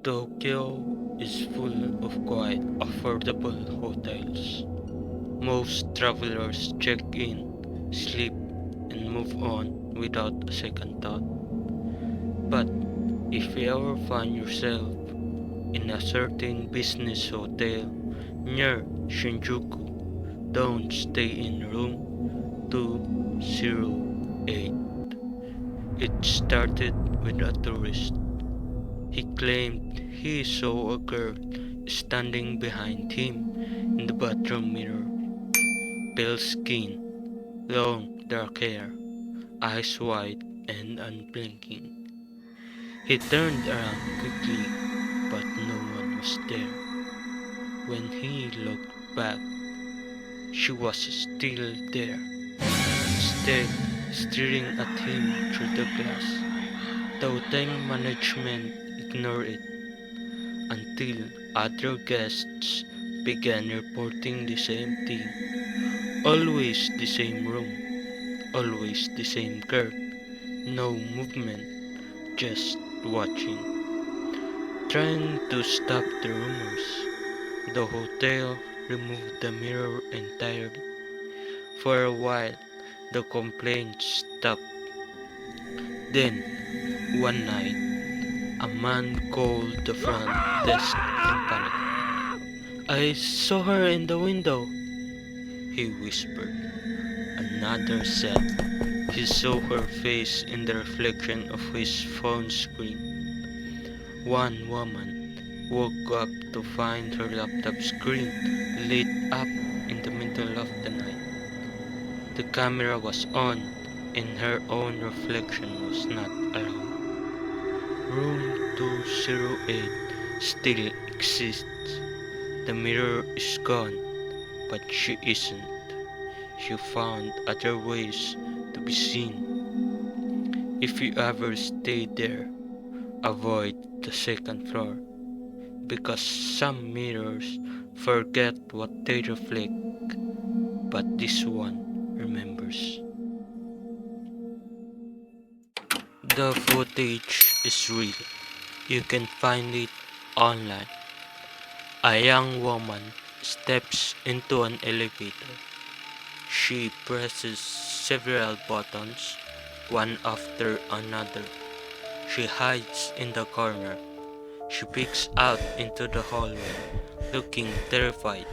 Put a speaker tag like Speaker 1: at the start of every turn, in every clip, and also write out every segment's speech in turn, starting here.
Speaker 1: Tokyo is full of quiet, affordable hotels. Most travelers check in, sleep, and move on without a second thought. But if you ever find yourself in a certain business hotel near Shinjuku, don't stay in room 208. It started with a tourist. He claimed he saw a girl standing behind him in the bathroom mirror. Pale skin, long dark hair, eyes wide and unblinking. He turned around quickly, but no one was there. When he looked back, she was still there, instead staring at him through the glass. The hotel management ignored it until other guests began reporting the same thing. Always the same room, always the same girl, no movement, just watching. Trying to stop the rumors, the hotel removed the mirror entirely. For a while, the complaints stopped. Then, one night, a man called the front desk in panic. "I saw her in the window," he whispered. Another said he saw her face in the reflection of his phone screen. One woman woke up to find her laptop screen lit up in the middle of the night. The camera was on, and her own reflection was not alone. Room 208 still exists. The mirror is gone, but she isn't. She found other ways to be seen. If you ever stay there, avoid the second floor, because some mirrors forget what they reflect, but this one remembers. The footage is real. You can find it online. A young woman steps into an elevator. She presses several buttons, one after another. She hides in the corner. She peeks out into the hallway, looking terrified.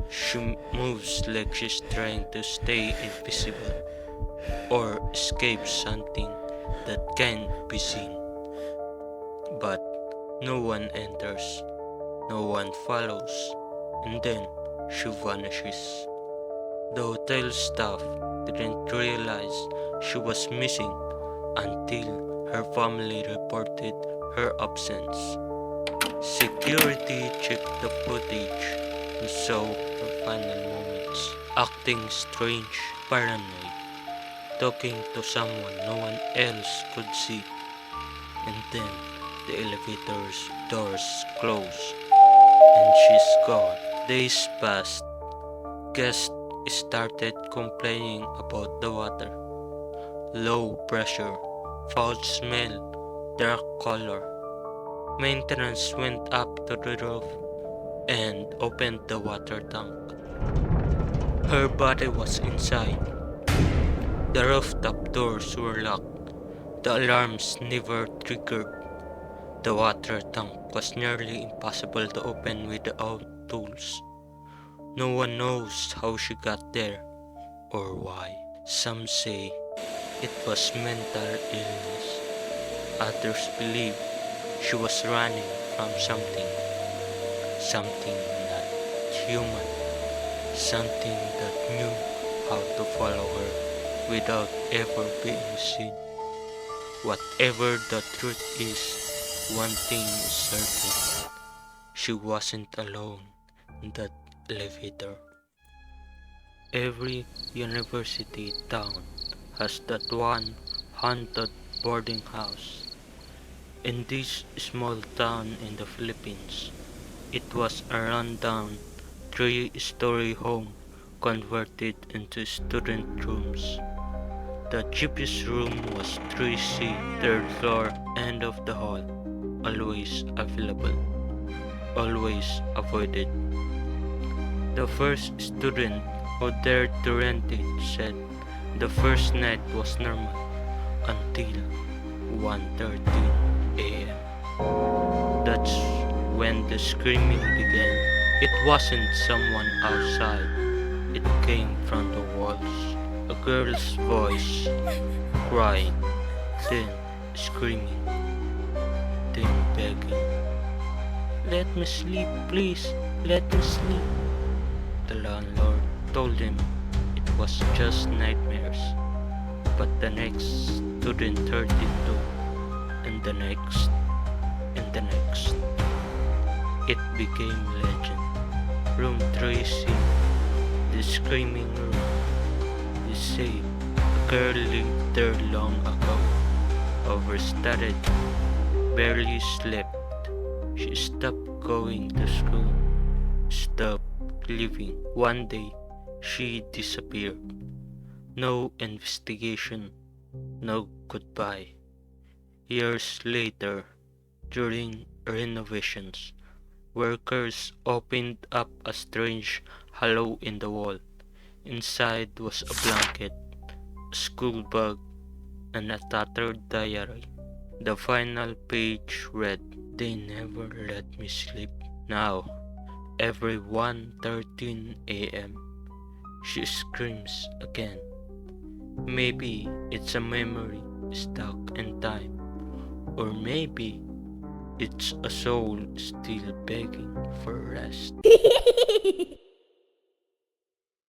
Speaker 1: She moves like she's trying to stay invisible or escape something that can't be seen. But no one enters, no one follows, and then she vanishes. The hotel staff didn't realize she was missing until her family reported her absence. Security checked the footage and saw her final moments, acting strange, paranoid, talking to someone no one else could see, and then the elevator's doors closed and she's gone. Days passed. Guests started complaining about the water. Low pressure, foul smell, dark color. Maintenance went up to the roof and opened the water tank. Her body was inside. The rooftop doors were locked. The alarms never triggered. The water tank was nearly impossible to open without tools. No one knows how she got there or why. Some say it was mental illness. Others believe she was running from something, something not human, something that knew how to follow her without ever being seen. Whatever the truth is, one thing is certain. She wasn't alone in that elevator. Every university town has that one haunted boarding house. In this small town in the Philippines, it was a rundown three-story home converted into student rooms. The cheapest room was 3C, third floor, end of the hall. always available, always avoided. The first student who dared to rent it said the first night was normal until 1:13 a.m. That's when the screaming began. It wasn't someone outside, it came from the walls. A girl's voice, crying, then screaming, then begging. Let me sleep, please, let me sleep. The landlord told him it was just nightmares. But the next student heard it too, and the next, and the next. It became legend. Room 3C, the screaming room. They say a girl lived there long ago, overstudied, barely slept. She stopped going to school, stopped living. One day, she disappeared. No investigation, no goodbye. Years later, during renovations, workers opened up a strange hollow in the wall. Inside was a blanket, a school bag, and a tattered diary. The final page read, "They never let me sleep. Now, every 1:13 a.m., she screams again. Maybe it's a memory stuck in time, or maybe it's a soul still begging for rest."